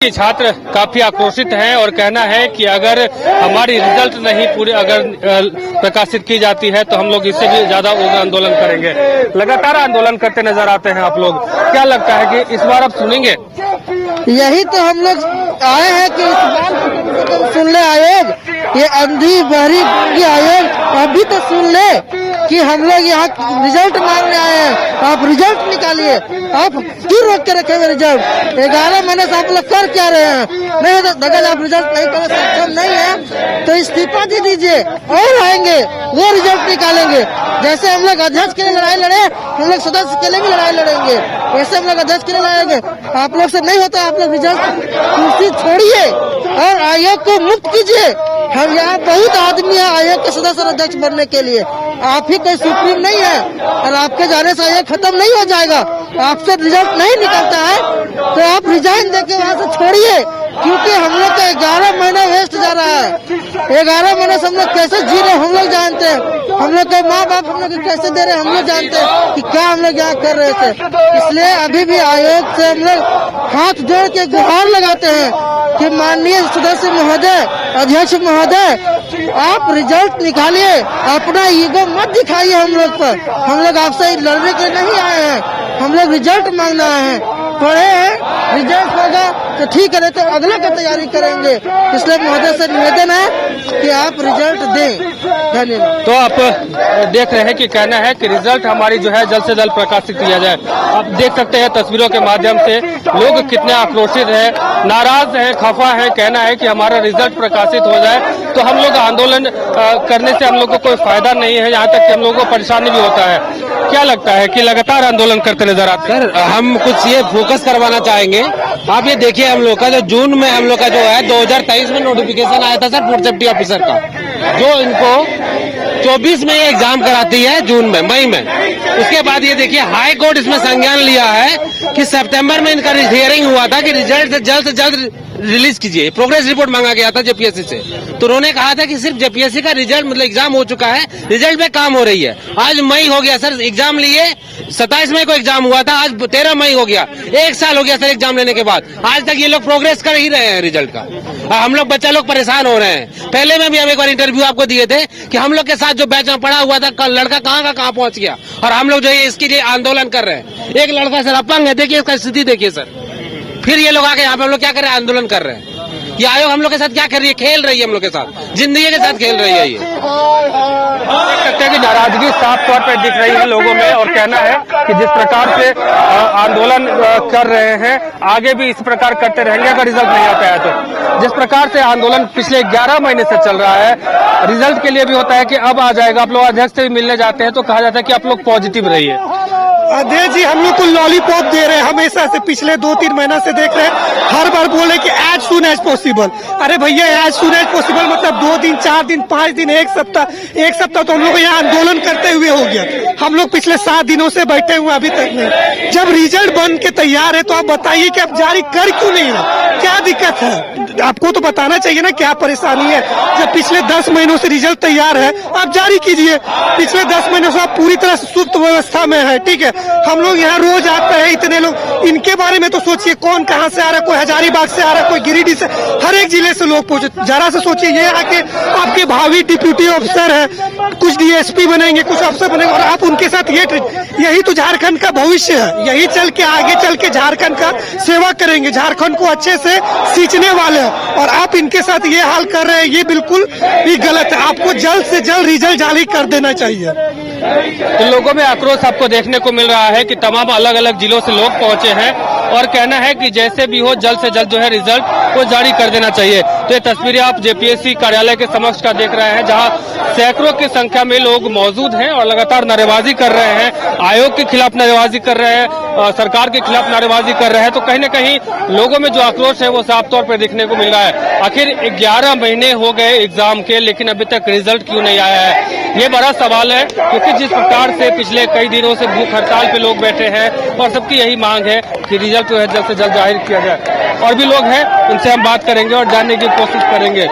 कि छात्र काफी आक्रोशित हैं और कहना है कि अगर हमारी रिजल्ट नहीं पूरी अगर प्रकाशित की जाती है तो हम लोग इससे भी ज्यादा उग्र आंदोलन करेंगे। लगातार आंदोलन करते नजर आते हैं आप लोग। क्या लगता है कि इस बार आप सुनेंगे? यही तो हम लोग आए हैं कि इस बार सुन ले आयोग, ये अंधी बहरी की आयोग अभी तो सुन ले कि हम लोग यहाँ रिजल्ट मांगने आए हैं। आप रिजल्ट निकालिए, आप क्यों रोक के रखेंगे रिजल्ट? 11 महीने से आप लोग कर क्या रहे हैं? नहीं तो अगर आप रिजल्ट नहीं कर सक्षम नहीं है तो इस्तीफा दे दीजिए और आएंगे वो रिजल्ट निकालेंगे। जैसे हम लोग अध्यक्ष के लिए लड़ाई लड़े, हम लोग सदस्य के लिए भी लड़ाई लड़ेंगे, वैसे हम लोग अध्यक्ष के लिए लड़ेंगे। आप लोग से नहीं होता, आप लोग रिजल्ट कुर्सी छोड़िए और आयोग को मुक्त कीजिए। हम यहाँ बहुत आदमी है आयोग के सदस्य और अध्यक्ष बनने के लिए। आप ही कोई सुप्रीम नहीं है और आपके जाने से आयोग खत्म नहीं हो जाएगा। आपसे रिजल्ट नहीं निकलता है तो आप रिजाइन देके वहाँ से छोड़िए, क्योंकि हम लोग का 11 महीना वेस्ट जा रहा है। 11 महीने से हम लोग कैसे जी रहे हम लोग जानते हैं। हम लोग के माँ बाप हम लोग कैसे दे रहे हम लोग जानते हैं कि क्या हम लोग यहाँ कर रहे थे। इसलिए अभी भी आयोग से हम लोग हाथ जोड़ के गुहार लगाते हैं कि माननीय सदस्य महोदय, अध्यक्ष महोदय, आप रिजल्ट निकालिए, अपना ईगो मत दिखाइए हम लोग पर। हम लोग आपसे लड़ने के नहीं आए हैं, हम लोग रिजल्ट मांगना है। पढ़े हैं, रिजल्ट होगा तो ठीक है, तो अगले की तैयारी करेंगे। इसलिए महोदय से निवेदन है कि आप रिजल्ट दें। धन्यवाद। तो आप देख रहे हैं कि कहना है कि रिजल्ट हमारी जो है जल्द से जल्द प्रकाशित किया जाए। आप देख सकते हैं तस्वीरों के माध्यम से लोग कितने आक्रोशित हैं, नाराज हैं, खफा हैं। कहना है कि हमारा रिजल्ट प्रकाशित हो जाए तो हम लोग आंदोलन करने से हम लोग को कोई फायदा नहीं है, यहाँ तक कि हम लोगों को परेशानी भी होता है। क्या लगता है कि लगातार आंदोलन करते नजर आते हैं? सर, हम कुछ ये फोकस करवाना चाहेंगे। आप ये देखिए, हम लोग का जो जून में हम लोग का जो है 2023 में नोटिफिकेशन आया था सर फूड सेफ्टी ऑफिसर का, जो इनको 24 में ये एग्जाम कराती है जून में, मई में। उसके बाद ये देखिए हाई कोर्ट इसमें संज्ञान लिया है कि सितंबर में इनका हियरिंग हुआ था कि रिजल्ट से जल्द रिलीज कीजिए। प्रोग्रेस रिपोर्ट मांगा गया था जेपीएससी से, तो उन्होंने कहा था कि सिर्फ जेपीएससी का रिजल्ट मतलब एग्जाम हो चुका है, रिजल्ट पे काम हो रही है। आज मई हो गया सर, एग्जाम लिए 27 मई को एग्जाम हुआ था, आज 13 मई हो गया, 1 साल हो गया सर एग्जाम लेने के बाद। आज तक ये लोग प्रोग्रेस कर ही रहे हैं रिजल्ट का। हम लोग बच्चा लोग परेशान हो रहे हैं। पहले में भी हम एक बार इंटरव्यू आपको दिए थे कि हम लोग के साथ जो बैच में पढ़ा हुआ था कल लड़का कहाँ का कहाँ पहुंच गया, और हम लोग जो है इसके लिए आंदोलन कर रहे हैं। एक लड़का सर अपंग है, देखिए इसका स्थिति देखिए सर। फिर ये लोग आके यहाँ पे हम लोग क्या कर रहे हैं, आंदोलन कर रहे हैं। ये आयोग हम लोग के साथ क्या कर रही है, खेल रही है, हम लोग के साथ जिंदगी के साथ खेल रही है। ये देख सकते हैं कि नाराजगी साफ तौर पर दिख रही है लोगों में, और कहना है कि जिस प्रकार से आंदोलन कर रहे हैं आगे भी इस प्रकार करते रहेंगे अगर रिजल्ट नहीं आता है तो। जिस प्रकार से आंदोलन पिछले 11 महीने से चल रहा है, रिजल्ट के लिए भी होता है कि अब आ जाएगा। आप लोग अध्यक्ष से भी मिलने जाते हैं तो कहा जाता है कि आप लोग पॉजिटिव रहिए। अध्यक्ष जी हम लोग को लॉलीपॉप दे रहे हैं, हमेशा से पिछले 2-3 महीना से देख रहे हैं। हर बार बोले कि एज सुन एज पॉसिबल। अरे भैया, एज सुन एज पॉसिबल मतलब 2 दिन, 4 दिन, 5 दिन, 1 सप्ताह तो हम लोग यहाँ आंदोलन करते हुए हो गया। हम लोग पिछले 7 दिनों से बैठे हुए अभी तक नहीं। जब रिजल्ट बन के तैयार है तो आप बताइए कि आप जारी कर क्यों नहीं है, क्या दिक्कत है? आपको तो बताना चाहिए ना क्या परेशानी है। जब पिछले 10 महीनों से रिजल्ट तैयार है आप जारी कीजिए। पिछले 10 महीनों से आप पूरी तरह से सुप्त व्यवस्था में है, ठीक है। हम लोग यहाँ रोज आते हैं, इतने लोग, इनके बारे में तो सोचिए कौन कहाँ से आ रहा है। कोई हजारीबाग से आ रहा है, कोई गिरिडीह से, हर एक जिले से लोग पहुंचे। जरा से सोचिए, ये आके आपके भावी डिप्यूटी ऑफिसर है, कुछ डीएसपी बनेंगे, कुछ अफसर बनेंगे, और आप उनके साथ यही तो झारखंड का भविष्य है। यही चल के आगे चल के झारखंड का सेवा करेंगे, झारखंड को अच्छे से सींचने वाले हैं, और आप इनके साथ ये हाल कर रहे हैं, ये बिल्कुल ही गलत है। आपको जल्द से जल्द रिजल्ट जारी कर देना चाहिए। तो लोगों में आक्रोश आपको देखने को मिल रहा है कि तमाम अलग अलग जिलों से लोग पहुंचे हैं और कहना है कि जैसे भी हो जल्द से जल्द जो है रिजल्ट को जारी कर देना चाहिए। तो ये तस्वीरें आप जेपीएससी कार्यालय के समक्ष का देख रहे हैं, जहां सैकड़ों की संख्या में लोग मौजूद हैं और लगातार नारेबाजी कर रहे हैं, आयोग के खिलाफ नारेबाजी कर रहे हैं, सरकार के खिलाफ नारेबाजी कर रहे हैं। तो कहीं न कहीं लोगों में जो आक्रोश है वो साफ तौर पर देखने को मिल रहा है। आखिर 11 महीने हो गए एग्जाम के, लेकिन अभी तक रिजल्ट क्यों नहीं आया है, ये बड़ा सवाल है। क्योंकि जिस प्रकार से पिछले कई दिनों से भूख हड़ताल पे लोग बैठे हैं और सबकी यही मांग है कि रिजल्ट जो है जल्द से जल्द जाहिर किया जाए। और भी लोग हैं, उनसे हम बात करेंगे और जानने की कोशिश करेंगे।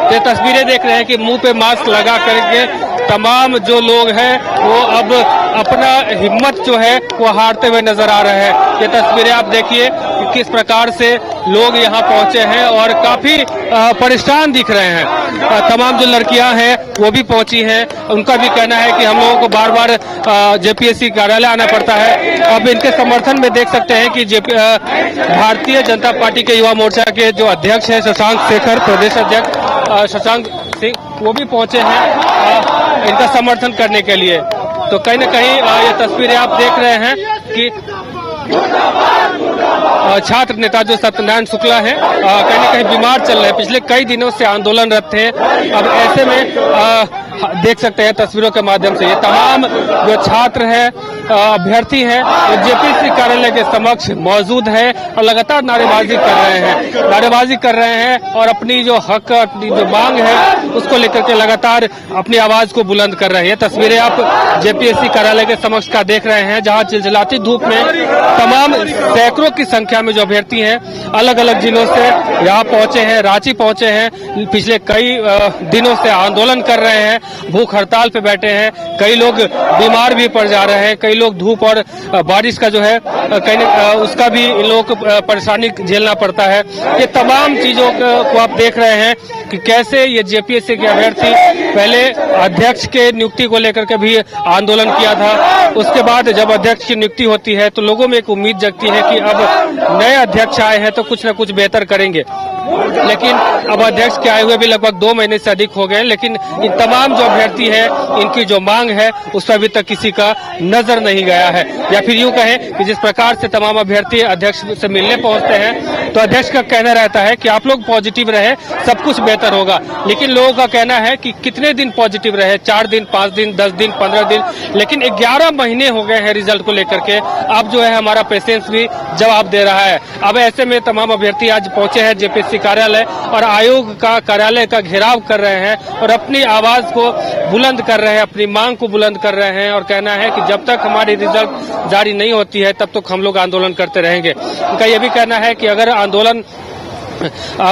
ये तस्वीरें देख रहे हैं कि मुंह पे मास्क लगा करके तमाम जो लोग हैं वो अब अपना हिम्मत जो है वो हारते हुए नजर आ रहे हैं। ये तस्वीरें आप देखिए कि किस प्रकार से लोग यहाँ पहुंचे हैं और काफी परेशान दिख रहे हैं। तमाम जो लड़कियां हैं वो भी पहुंची हैं, उनका भी कहना है कि हम लोगों को बार बार जेपीएससी कार्यालय आना पड़ता है। अब इनके समर्थन में देख सकते हैं कि भारतीय जनता पार्टी के युवा मोर्चा के जो अध्यक्ष हैं शशांक शेखर, प्रदेश अध्यक्ष शशांक सिंह, वो भी पहुंचे हैं इनका समर्थन करने के लिए। तो कहीं न कहीं ये तस्वीरें आप देख रहे हैं कि छात्र नेता जो सत्यनारायण शुक्ला है कहीं न कहीं बीमार चल रहे हैं, पिछले कई दिनों से आंदोलनरत थे। अब ऐसे में देख सकते हैं तस्वीरों के माध्यम से ये तमाम जो छात्र हैं, अभ्यर्थी हैं, वो जेपीएससी कार्यालय के समक्ष मौजूद है और लगातार नारेबाजी कर रहे हैं और अपनी जो हक, अपनी जो मांग है उसको लेकर के लगातार अपनी आवाज को बुलंद कर रहे हैं। ये तस्वीरें आप जेपीएससी कार्यालय के समक्ष का देख रहे हैं, जहां चिलचिलाती धूप में तमाम सैकड़ों की संख्या में जो अभ्यर्थी हैं अलग अलग जिलों से यहाँ पहुंचे हैं, रांची पहुंचे हैं, पिछले कई दिनों से आंदोलन कर रहे हैं, भूख हड़ताल पे बैठे हैं। कई लोग बीमार भी पड़ जा रहे हैं, कई लोग धूप और बारिश का जो है कहीं उसका भी इन लोगों को परेशानी झेलना पड़ता है। ये तमाम चीजों को आप देख रहे हैं कि कैसे ये जेपीएससी के अभ्यर्थी पहले अध्यक्ष के नियुक्ति को लेकर के भी आंदोलन किया था, उसके बाद जब अध्यक्ष की नियुक्ति होती है तो लोगों में एक उम्मीद जगती है कि अब नए अध्यक्ष आए हैं तो कुछ न कुछ बेहतर करेंगे। लेकिन अब अध्यक्ष के आए हुए भी लगभग 2 महीने से अधिक हो गए, लेकिन इन तमाम जो अभ्यर्थी है इनकी जो मांग है उस पर अभी तक किसी का नजर नहीं गया है। या फिर यूं कहें कि जिस प्रकार से तमाम अभ्यर्थी अध्यक्ष से मिलने पहुंचते हैं तो अध्यक्ष का कहना रहता है कि आप लोग पॉजिटिव रहे, सब कुछ बेहतर होगा। लेकिन लोगों का कहना है कि कितने दिन पॉजिटिव रहे, 4 दिन, 5 दिन, 10 दिन, 15 दिन, लेकिन 11 महीने हो गए हैं रिजल्ट को लेकर के। अब जो है हमारा पेशेंस भी जवाब दे रहा है। अब ऐसे में तमाम अभ्यर्थी आज पहुंचे हैं जेपीएससी कार्यालय और आयोग का कार्यालय का घेराव कर रहे हैं और अपनी आवाज को बुलंद कर रहे हैं, अपनी मांग को बुलंद कर रहे हैं और कहना है कि जब तक हमारी रिजल्ट जारी नहीं होती है तब तक हम लोग आंदोलन करते रहेंगे। उनका यह भी कहना है कि अगर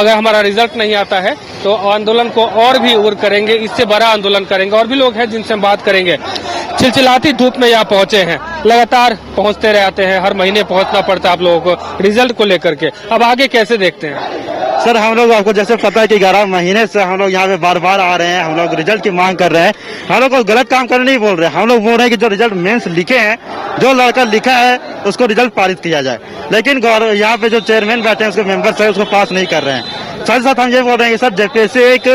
हमारा रिजल्ट नहीं आता है तो आंदोलन को और भी उग्र करेंगे, इससे बड़ा आंदोलन करेंगे। और भी लोग हैं जिनसे हम बात करेंगे। चिलचिलाती धूप में यहाँ पहुंचे हैं, लगातार पहुंचते रहते हैं, हर महीने पहुंचना पड़ता है आप लोगों को रिजल्ट को लेकर के। अब आगे कैसे देखते हैं? सर हम लोग, आपको जैसे पता है कि 11 महीने से हम लोग यहाँ पे बार बार आ रहे हैं, हम लोग रिजल्ट की मांग कर रहे हैं। हम लोग को गलत काम करने नहीं बोल रहे हैं, हम लोग बोल रहे हैं कि जो रिजल्ट मेंस लिखे हैं, जो लड़का लिखा है उसको रिजल्ट पारित किया जाए। लेकिन यहाँ पे जो चेयरमैन बैठे हैं, उसके मेंबर्स है, उसको पास नहीं कर रहे हैं। साथ ही साथ हम ये बोल रहे हैं कि सर जेपीएससी एक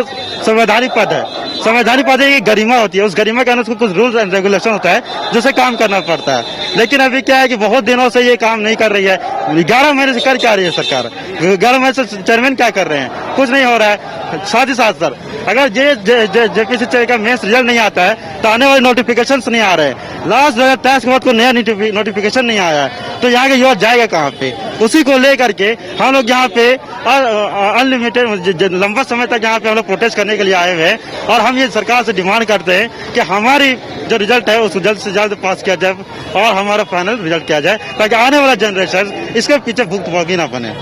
संवैधानिक पद है, संवैधानिक पद की गरिमा होती है, उस गरिमा के अंदर कुछ रूल्स एंड रेगुलेशन होता है जिसे काम करना पड़ता है। लेकिन अभी क्या है कि बहुत दिनों से ये काम नहीं कर रही है। 11 महीने से कर क्या रही है सरकार? 11 महीने से चेयरमैन क्या कर रहे हैं? कुछ नहीं हो रहा है। साथ ही साथ सर, अगर जेपीएससी का मेंस रिजल्ट नहीं आता है तो आने वाले नोटिफिकेशन नहीं आ रहे हैं। लास्ट 2023 के बाद कोई नया नोटिफिकेशन नहीं आया है, तो यहाँ के युवा जाएगा कहाँ पे? उसी को लेकर के हम लोग यहाँ पे अनलिमिटेड लंबा समय तक यहाँ पे हम लोग प्रोटेस्ट करने के लिए आए हुए हैं और हम ये सरकार से डिमांड करते हैं कि हमारी जो रिजल्ट है उसको जल्द से जल्द पास किया जाए और हमारा फाइनल रिजल्ट किया जाए, ताकि आने वाला जनरेशन इसके पीछे भुक्तभोगी ना बने।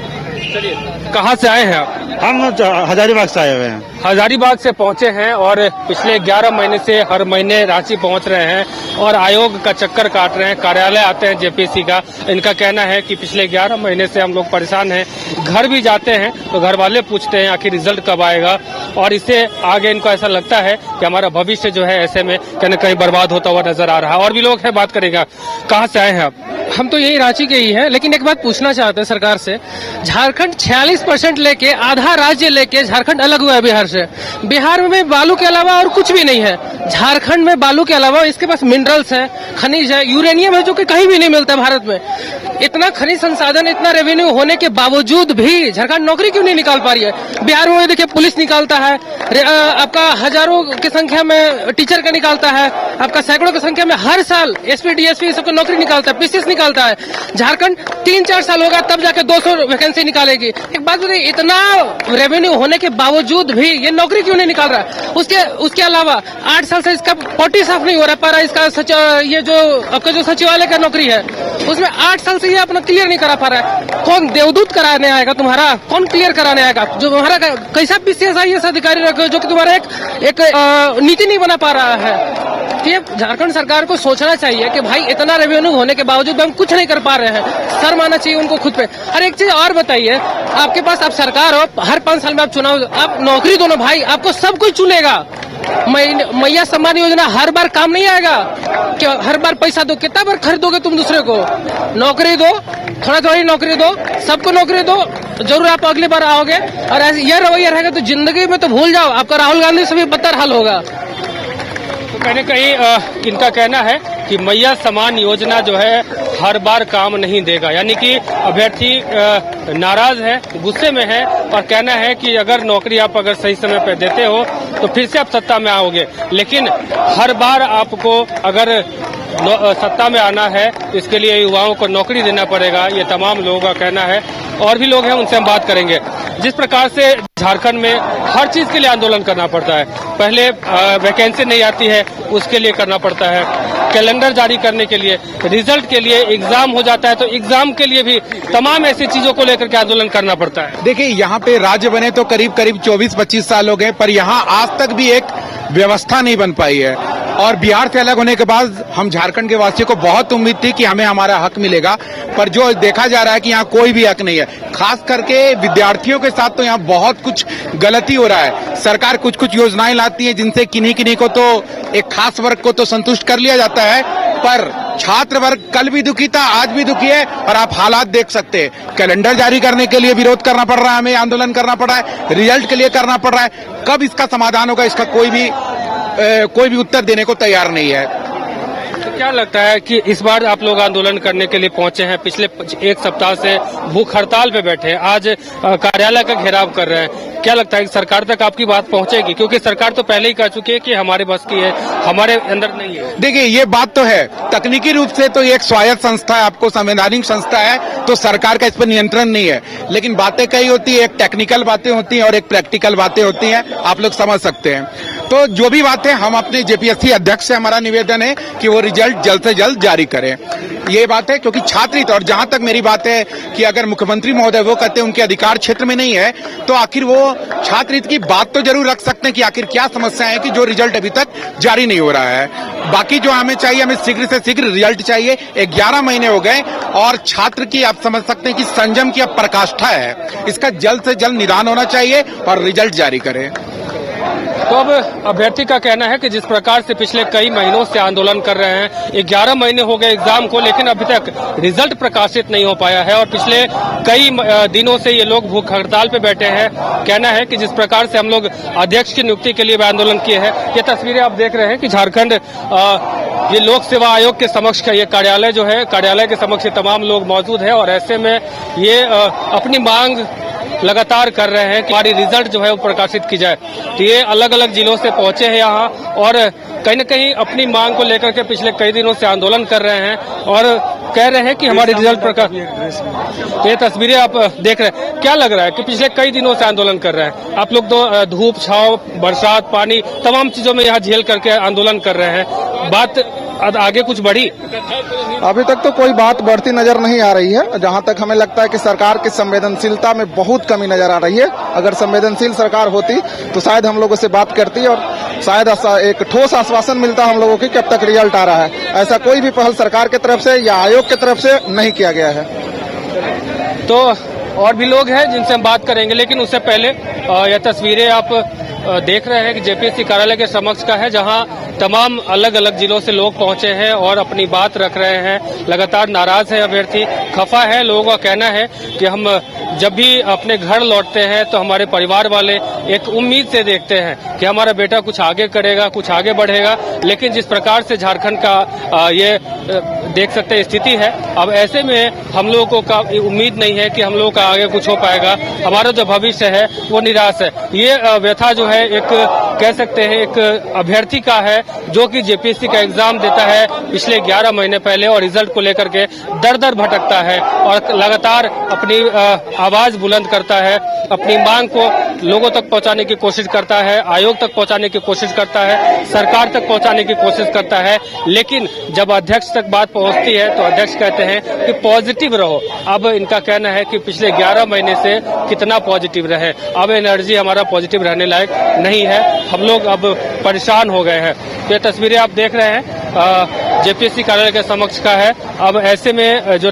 चलिए, कहाँ से आए हैं आप? हम हजारीबाग से आए हुए हैं। हजारीबाग से पहुंचे हैं और पिछले 11 महीने से हर महीने रांची पहुंच रहे हैं और आयोग का चक्कर काट रहे हैं, कार्यालय आते हैं जेपीएससी का। इनका कहना है कि पिछले 11 महीने से हम लोग परेशान हैं, घर भी जाते हैं तो घर वाले पूछते हैं आखिर रिजल्ट कब आएगा, और इससे आगे इनको ऐसा लगता है कि हमारा भविष्य जो है ऐसे में कहीं न कहीं बर्बाद होता हुआ नजर आ रहा है। और भी लोग हैं, बात करेगा। कहाँ से आए हैं आप? हम तो यही रांची के ही हैं, लेकिन एक बात पूछना चाहते हैं सरकार से। झारखंड 46% लेके, आधा राज्य लेके झारखंड अलग हुआ है बिहार से। बिहार में बालू के अलावा और कुछ भी नहीं है। झारखंड में बालू के अलावा इसके पास मिनरल्स है, खनिज है, यूरेनियम है, जो कि कहीं भी नहीं मिलता भारत में। इतना खनिज संसाधन, इतना रेवेन्यू होने के बावजूद भी झारखंड नौकरी क्यों नहीं निकाल पा रही है? बिहार में देखिए पुलिस निकालता है, आपका हजारों की संख्या में टीचर का निकालता है, आपका सैकड़ों की संख्या में हर साल एसपी डीएसपी सबको नौकरी निकालता है, पीसीएस निकालता है। झारखंड 3-4 साल होगा तब जाके 200 वैकेंसी निकालेगी। एक बात बताइए, इतना रेवेन्यू होने के बावजूद भी ये नौकरी क्यों नहीं निकाल रहा है? उसके अलावा 8 साल से इसका पॉटी साफ नहीं हो रहा है। इसका ये जो आपका जो सचिवालय का नौकरी है उसमें 8 साल से ये अपना क्लियर नहीं करा पा रहा है। कौन देवदूत कराने आएगा तुम्हारा? कौन क्लियर कराने आएगा? जो तुम्हारा कैसा पीसीएस IAS अधिकारी रखे जो कि तुम्हारा एक नीति नहीं बना पा रहा है। तो ये झारखंड सरकार को सोचना चाहिए कि भाई इतना रेवेन्यू होने के बावजूद हम कुछ नहीं कर पा रहे हैं, शर्म आना चाहिए उनको खुद पे। और एक चीज और बताइए, आपके पास आप सरकार हो, हर 5 साल में आप चुनाव, आप नौकरी दो ना भाई, आपको सब कुछ चुनेगा। मैया सम्मान योजना हर बार काम नहीं आएगा, क्या हर बार पैसा दो, कितना बार खरीदोगे तुम दूसरे को? नौकरी दो, थोड़ा थोड़ी नौकरी दो, सबको नौकरी दो, जरूर आप अगली बार आओगे। और ऐसे यह रवैया रहेगा तो जिंदगी में तो भूल जाओ, आपका राहुल गांधी से भी बदतर हाल होगा। तो कहीं न कहीं इनका कहना है कि मैया समान योजना जो है हर बार काम नहीं देगा, यानी कि अभ्यर्थी नाराज है, गुस्से में है और कहना है कि अगर नौकरी आप अगर सही समय पर देते हो तो फिर से आप सत्ता में आओगे, लेकिन हर बार आपको अगर सत्ता में आना है तो इसके लिए युवाओं को नौकरी देना पड़ेगा, ये तमाम लोगों का कहना है। और भी लोग हैं, उनसे हम बात करेंगे। जिस प्रकार से झारखंड में हर चीज के लिए आंदोलन करना पड़ता है, पहले वैकेंसी नहीं आती है उसके लिए करना पड़ता है, कैलेंडर जारी करने के लिए, रिजल्ट के लिए, एग्जाम हो जाता है तो एग्जाम के लिए भी तमाम ऐसी चीजों को लेकर के आंदोलन करना पड़ता है। देखिए, यहाँ पे राज्य बने तो करीब 24-25 साल हो गए, पर यहाँ आज तक भी एक व्यवस्था नहीं बन पाई है। और बिहार से अलग होने के बाद हम झारखंड के वासियों को बहुत उम्मीद थी कि हमें हमारा हक मिलेगा, पर जो देखा जा रहा है कि यहाँ कोई भी हक नहीं है। खास करके विद्यार्थियों के साथ तो यहाँ बहुत कुछ गलती हो रहा है। सरकार कुछ कुछ योजनाएं लाती है जिनसे किन्हीं किन्हीं को तो, एक खास वर्ग को तो संतुष्ट कर लिया जाता है, पर छात्र वर्ग कल भी दुखी था, आज भी दुखी है। और आप हालात देख सकते हैं, कैलेंडर जारी करने के लिए विरोध करना पड़ रहा है, हमें आंदोलन करना पड़ रहा है, रिजल्ट के लिए करना पड़ रहा है। कब इसका समाधान होगा, इसका कोई भी उत्तर देने को तैयार नहीं है। तो क्या लगता है कि इस बार आप लोग आंदोलन करने के लिए पहुंचे हैं, पिछले 1 सप्ताह से भूख हड़ताल पे बैठे हैं, आज कार्यालय का घेराव कर रहे हैं, क्या लगता है कि सरकार तक आपकी बात पहुंचेगी? क्योंकि सरकार तो पहले ही कह चुकी है कि हमारे बस की है, हमारे अंदर नहीं है। देखिए, ये बात तो है, तकनीकी रूप से तो ये एक स्वायत्त संस्था है, आपको संवैधानिक संस्था है, तो सरकार का इस पर नियंत्रण नहीं है। लेकिन बातें कई होती है, एक टेक्निकल बातें होती हैं और एक प्रैक्टिकल बातें होती हैं, आप लोग समझ सकते हैं। तो जो भी बातें, हम अपने जेपीएससी अध्यक्ष से हमारा निवेदन है कि वो रिजल्ट जल्द से जल्द जारी करें। ये बात है, क्योंकि छात्र हित, और जहां तक मेरी बात है कि अगर मुख्यमंत्री महोदय वो कहते हैं उनके अधिकार क्षेत्र में नहीं है, तो आखिर वो छात्र हित की बात तो जरूर रख सकते हैं कि आखिर क्या समस्या है कि जो रिजल्ट अभी तक जारी नहीं हो रहा है। बाकी जो हमें चाहिए, हमें शीघ्र से शीघ्र रिजल्ट चाहिए। 11 महीने हो गए और छात्र की आप समझ सकते हैं कि संयम की अब पराकाष्ठा है, इसका जल्द से जल्द निदान होना चाहिए और रिजल्ट जारी करें। तो अब अभ्यर्थी का कहना है कि जिस प्रकार से पिछले कई महीनों से आंदोलन कर रहे हैं, 11 महीने हो गए एग्जाम को, लेकिन अभी तक रिजल्ट प्रकाशित नहीं हो पाया है और पिछले कई दिनों से ये लोग भूख हड़ताल पे बैठे हैं। कहना है कि जिस प्रकार से हम लोग अध्यक्ष की नियुक्ति के लिए भी आंदोलन किए हैं, ये तस्वीरें आप देख रहे हैं कि झारखंड ये लोक सेवा आयोग के समक्ष का ये कार्यालय जो है, कार्यालय के समक्ष ये तमाम लोग मौजूद है और ऐसे में ये अपनी मांग लगातार कर रहे हैं कि हमारी रिजल्ट जो है वो प्रकाशित की जाए। तो ये अलग अलग जिलों से पहुंचे हैं यहाँ और कहीं न कहीं अपनी मांग को लेकर के पिछले कई दिनों से आंदोलन कर रहे हैं और कह रहे हैं कि हमारी रिजल्ट प्रकाश। ये तस्वीरें आप देख रहे हैं, क्या लग रहा है कि पिछले कई दिनों से आंदोलन कर रहे हैं आप लोग? तो धूप छाव, बरसात, पानी, तमाम चीजों में यहाँ झेल करके आंदोलन कर रहे हैं। बात आगे कुछ बढ़ी? अभी तक तो कोई बात बढ़ती नजर नहीं आ रही है। जहां तक हमें लगता है कि सरकार की संवेदनशीलता में बहुत कमी नजर आ रही है। अगर संवेदनशील सरकार होती तो शायद हम लोगों से बात करती और शायद एक ठोस आश्वासन मिलता हम लोगों की कि अब तक रिजल्ट आ रहा है। ऐसा कोई भी पहल सरकार की तरफ से या आयोग की तरफ से नहीं किया गया है। तो और भी लोग हैं जिनसे हम बात करेंगे, लेकिन उससे पहले यह तस्वीरें आप देख रहे हैं कि जेपीएससी कार्यालय के समक्ष का है, जहां तमाम अलग अलग जिलों से लोग पहुंचे हैं और अपनी बात रख रहे हैं। लगातार नाराज है अभ्यर्थी, खफा है। लोगों का कहना है कि हम जब भी अपने घर लौटते हैं तो हमारे परिवार वाले एक उम्मीद से देखते हैं कि हमारा बेटा कुछ आगे करेगा, कुछ आगे बढ़ेगा, लेकिन जिस प्रकार से झारखंड का ये देख सकते हैं स्थिति है, अब ऐसे में हम लोगों को उम्मीद नहीं है कि हम लोगों का आगे कुछ हो पाएगा। हमारा जो भविष्य है वो निराश है। ये व्यथा जो है एक कह सकते हैं एक अभ्यर्थी का है जो कि जेपीएससी का एग्जाम देता है पिछले 11 महीने पहले और रिजल्ट को लेकर के दर दर भटकता है और लगातार अपनी आवाज बुलंद करता है, अपनी मांग को लोगों तक पहुंचाने की कोशिश करता है, आयोग तक पहुंचाने की कोशिश करता है, सरकार तक पहुंचाने की कोशिश करता है। लेकिन जब अध्यक्ष तक बात पहुंचती है तो अध्यक्ष कहते हैं कि पॉजिटिव रहो। अब इनका कहना है कि पिछले 11 महीने से कितना पॉजिटिव रहे, अब एनर्जी हमारा पॉजिटिव रहने लायक नहीं है, हम लोग अब परेशान हो गए हैं। ये तस्वीरें आप देख रहे हैं जेपीएससी कार्यालय के समक्ष का है। अब ऐसे में जो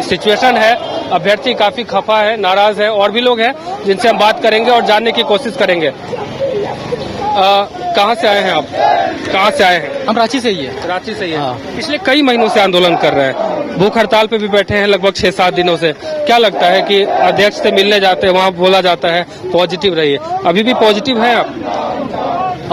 सिचुएशन है, अभ्यर्थी काफी खफा है, नाराज है, और भी लोग हैं जिनसे हम बात करेंगे और जानने की कोशिश करेंगे। कहाँ से आए हैं आप? कहाँ से आए हैं? हम रांची से ही है। रांची से ही है। पिछले कई महीनों से आंदोलन कर रहे हैं, भूख हड़ताल पे भी बैठे हैं लगभग 6-7 दिनों से। क्या लगता है कि अध्यक्ष से मिलने जाते हैं, वहाँ बोला जाता है पॉजिटिव रहिए, अभी भी पॉजिटिव है आप?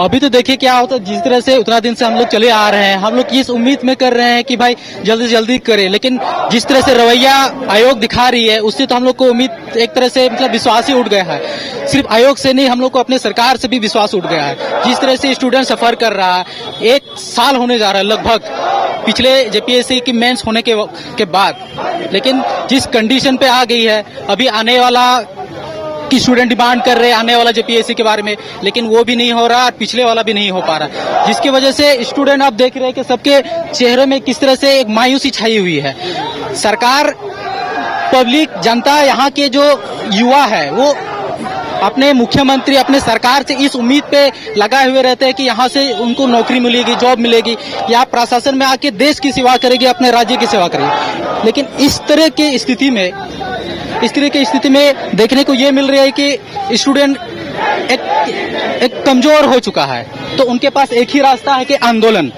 अभी तो देखिए क्या होता है, जिस तरह से उतना दिन से हम लोग चले आ रहे हैं, हम लोग इस उम्मीद में कर रहे हैं कि भाई जल्दी से जल्दी करें, लेकिन जिस तरह से रवैया आयोग दिखा रही है उससे तो हम लोग को उम्मीद एक तरह से मतलब विश्वास ही उठ गया है। सिर्फ आयोग से नहीं, हम लोग को अपने सरकार से भी विश्वास उठ गया है। जिस तरह से स्टूडेंट सफर कर रहा है, 1 साल होने जा रहा है लगभग पिछले जेपीएससी की मेंस होने के बाद, लेकिन जिस कंडीशन पे आ गई है, अभी आने वाला कि स्टूडेंट डिमांड कर रहे हैं आने वाला जेपीएससी के बारे में, लेकिन वो भी नहीं हो रहा और पिछले वाला भी नहीं हो पा रहा, जिसकी वजह से स्टूडेंट आप देख रहे हैं कि सबके चेहरे में किस तरह से एक मायूसी छाई हुई है। सरकार, पब्लिक, जनता, यहाँ के जो युवा है वो अपने मुख्यमंत्री, अपने सरकार से इस उम्मीद पे लगाए हुए रहते हैं कि यहाँ से उनको नौकरी मिलेगी, जॉब मिलेगी, या प्रशासन में आके देश की सेवा करेगी, अपने राज्य की सेवा करेगी। लेकिन इस तरह की स्थिति में देखने को ये मिल रहा है कि स्टूडेंट एक कमजोर हो चुका है, तो उनके पास एक ही रास्ता है कि आंदोलन,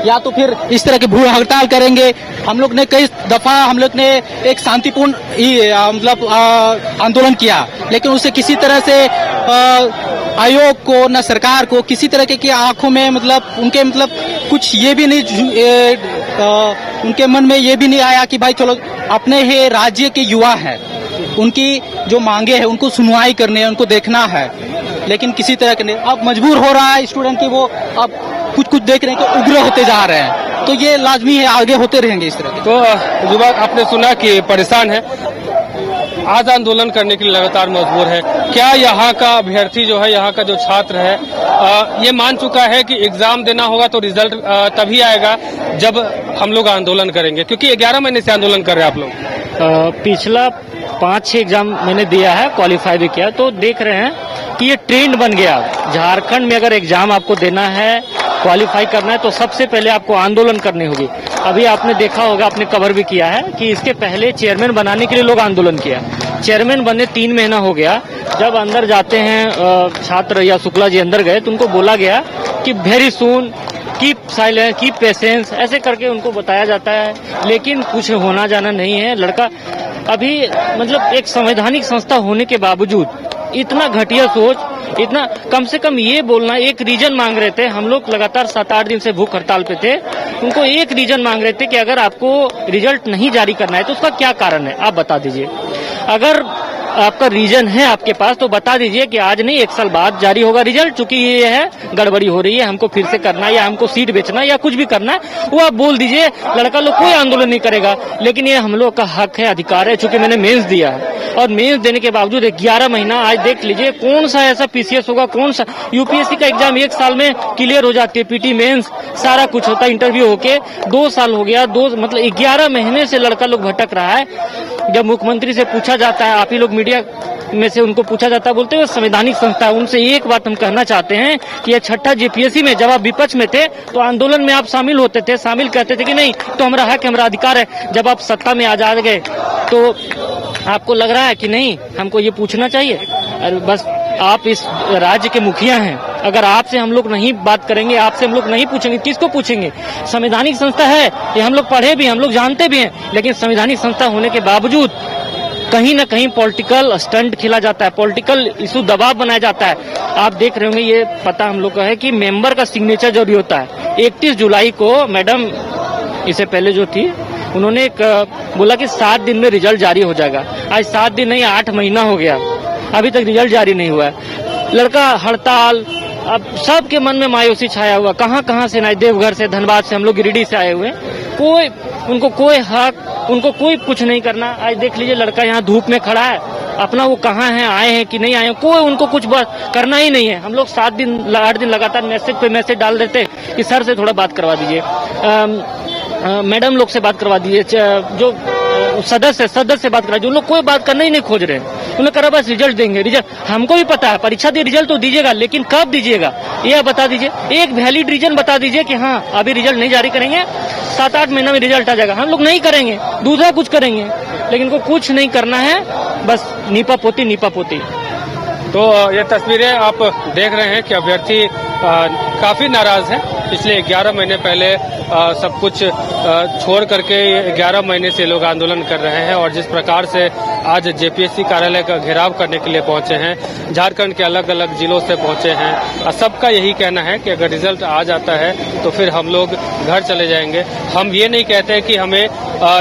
या तो फिर इस तरह की भूख हड़ताल करेंगे। हम लोग ने कई दफा एक शांतिपूर्ण मतलब आंदोलन किया, लेकिन उसे किसी तरह से आयोग को, न सरकार को किसी तरह की आंखों में मतलब उनके मतलब कुछ ये भी नहीं, उनके मन में ये भी नहीं आया कि भाई चलो अपने ही राज्य के युवा हैं, उनकी जो मांगे हैं उनको सुनवाई करनी है, उनको देखना है, लेकिन किसी तरह के नहीं। अब मजबूर हो रहा है स्टूडेंट की, वो अब कुछ देख रहे हैं कि उग्र होते जा रहे हैं, तो ये लाजमी है, आगे होते रहेंगे इस तरह। तो युवा आपने सुना कि परेशान है, आज आंदोलन करने के लिए लगातार मजबूर है। क्या यहाँ का अभ्यर्थी जो है, यहाँ का जो छात्र है, ये मान चुका है कि एग्जाम देना होगा तो रिजल्ट तभी आएगा जब हम लोग आंदोलन करेंगे, क्योंकि 11 महीने से आंदोलन कर रहे हैं आप लोग? पिछला 5-6 एग्जाम मैंने दिया है, क्वालिफाई भी किया, तो देख रहे हैं कि ये ट्रेंड बन गया। झारखंड में अगर एग्जाम आपको देना है, क्वालिफाई करना है, तो सबसे पहले आपको आंदोलन करनी होगी। अभी आपने देखा होगा, आपने कवर भी किया है कि इसके पहले चेयरमैन बनाने के लिए लोग आंदोलन किया। चेयरमैन बने 3 महीना हो गया। जब अंदर जाते हैं छात्र या शुक्ला जी अंदर गए तो उनको बोला गया कि very soon, keep silence, keep patience, ऐसे करके उनको बताया जाता है, लेकिन कुछ होना जाना नहीं है। लड़का अभी मतलब एक संवैधानिक संस्था होने के बावजूद इतना घटिया सोच, इतना कम से कम ये बोलना, एक रीजन मांग रहे थे। हम लोग लगातार 7-8 दिन से भूख हड़ताल पे थे, उनको एक रीजन मांग रहे थे कि अगर आपको रिजल्ट नहीं जारी करना है तो उसका क्या कारण है, आप बता दीजिए। अगर आपका रीजन है आपके पास तो बता दीजिए कि आज नहीं 1 साल बाद जारी होगा रिजल्ट, चूंकि ये है गड़बड़ी हो रही है, हमको फिर से करना है या हमको सीट बेचना है या कुछ भी करना है, वो आप बोल दीजिए। लड़का लोग कोई आंदोलन नहीं करेगा, लेकिन ये हम लोग का हक है, अधिकार है। चूंकि मैंने मेंस दिया है और मेंस देने के बावजूद 11 महीना, आज देख लीजिए कौन सा ऐसा पीसीएस होगा, कौन सा यूपीएससी का एग्जाम 1 साल में क्लियर हो जाती है, पीटी मेंस सारा कुछ होता है, इंटरव्यू होके 2 साल हो गया, मतलब 11 महीने से लड़का लोग भटक रहा है। जब मुख्यमंत्री से पूछा जाता है, आप ही लोग मीडिया में से उनको पूछा जाता है, बोलते हैं संवैधानिक संस्था है। उनसे एक बात हम कहना चाहते हैं कि यह 6ठा जेपीएससी में जब आप विपक्ष में थे तो आंदोलन में आप शामिल होते थे, शामिल कहते थे कि नहीं तो हमारा हक, हमारा अधिकार है। जब आप सत्ता में आ जा गए तो आपको लग रहा है कि नहीं हमको ये पूछना चाहिए। और बस आप इस राज्य के मुखिया हैं, अगर आपसे हम लोग नहीं बात करेंगे, आपसे हम लोग नहीं पूछेंगे, किसको पूछेंगे? संवैधानिक संस्था है, ये हम लोग पढ़े भी, हम लोग जानते भी हैं, लेकिन संवैधानिक संस्था होने के बावजूद कहीं न कहीं पॉलिटिकल स्टंट खेला जाता है, पॉलिटिकल इशू दबाव बनाया जाता है। आप देख रहे होंगे, ये पता हम लोग का है कि मेंबर का सिग्नेचर जरूरी होता है। 31 जुलाई को मैडम, इससे पहले जो थी, उन्होंने बोला कि 7 दिन में रिजल्ट जारी हो जाएगा। आज 7 दिन नहीं 8 महीना हो गया, अभी तक रिजल्ट जारी नहीं हुआ है। लड़का हड़ताल, अब सबके मन में मायूसी छाया हुआ। कहाँ से ना, देवघर से, धनबाद से, हम लोग गिरिडीह से आए हुए, कोई उनको कोई हक, उनको कोई कुछ नहीं करना। आज देख लीजिए लड़का यहाँ धूप में खड़ा है, अपना वो कहाँ है, आए हैं कि नहीं आए हैं, कोई उनको कुछ करना ही नहीं है। हम लोग 7 दिन 8 दिन लगातार मैसेज पे मैसेज डाल देते कि सर से थोड़ा बात करवा दीजिए, मैडम लोग से बात करवा दीजिए, जो सदस्य बात कर रहे हैं, जो लोग कोई बात करना ही नहीं खोज रहे हैं। उन्होंने कहा बस रिजल्ट देंगे, रिजल्ट हमको भी पता है, परीक्षा दे रिजल्ट तो दीजिएगा, लेकिन कब दीजिएगा यह बता दीजिए। एक वैलिड रीजन बता दीजिए कि हाँ अभी रिजल्ट नहीं जारी करेंगे, 7-8 महीना में रिजल्ट आ जाएगा। हम लोग नहीं करेंगे, दूसरा कुछ करेंगे, लेकिन को कुछ नहीं करना है, बस नीपा पोती। तो ये तस्वीरें आप देख रहे हैं कि अभ्यर्थी काफी नाराज हैं। पिछले 11 महीने पहले सब कुछ छोड़ करके 11 महीने से लोग आंदोलन कर रहे हैं और जिस प्रकार से आज जेपीएससी कार्यालय का घेराव करने के लिए पहुंचे हैं, झारखंड के अलग अलग जिलों से पहुंचे हैं, सबका यही कहना है कि अगर रिजल्ट आ जाता है तो फिर हम लोग घर चले जाएंगे। हम ये नहीं कहते कि हमें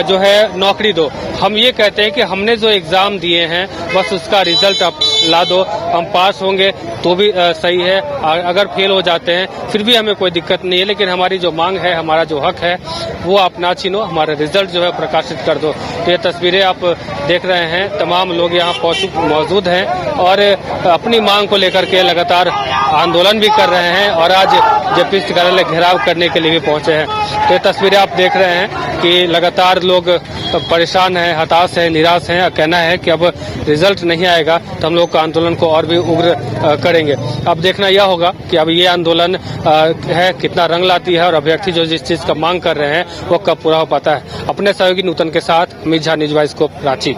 जो है नौकरी दो, हम ये कहते हैं कि हमने जो एग्जाम दिए हैं बस उसका रिजल्ट आप ला दो, हम पास होंगे तो भी सही है, अगर फेल हो जाते हैं फिर भी हमें कोई दिक्कत नहीं है, लेकिन हमारी जो मांग है, हमारा जो हक है वो आप ना छीनो, हमारा रिजल्ट जो है प्रकाशित कर दो। तो ये तस्वीरें आप देख रहे हैं, तमाम लोग यहाँ मौजूद हैं और अपनी मांग को लेकर के लगातार आंदोलन भी कर रहे हैं और आज जेपीएससी कार्यालय घेराव करने के लिए भी पहुंचे हैं। तो ये तस्वीरें आप देख रहे हैं कि लगातार लोग परेशान हैं, हताश हैं, निराश हैं। कहना है कि अब रिजल्ट नहीं आएगा तो हम लोग आंदोलन को और भी उग्र करेंगे। अब देखना यह होगा कि अब ये आंदोलन है कितना रंग लाती है और अभ्यर्थी जो जिस चीज का मांग कर रहे हैं वो कब पूरा हो पाता है। अपने सहयोगी नूतन के साथ अमित झा, न्यूज वाइज को रांची।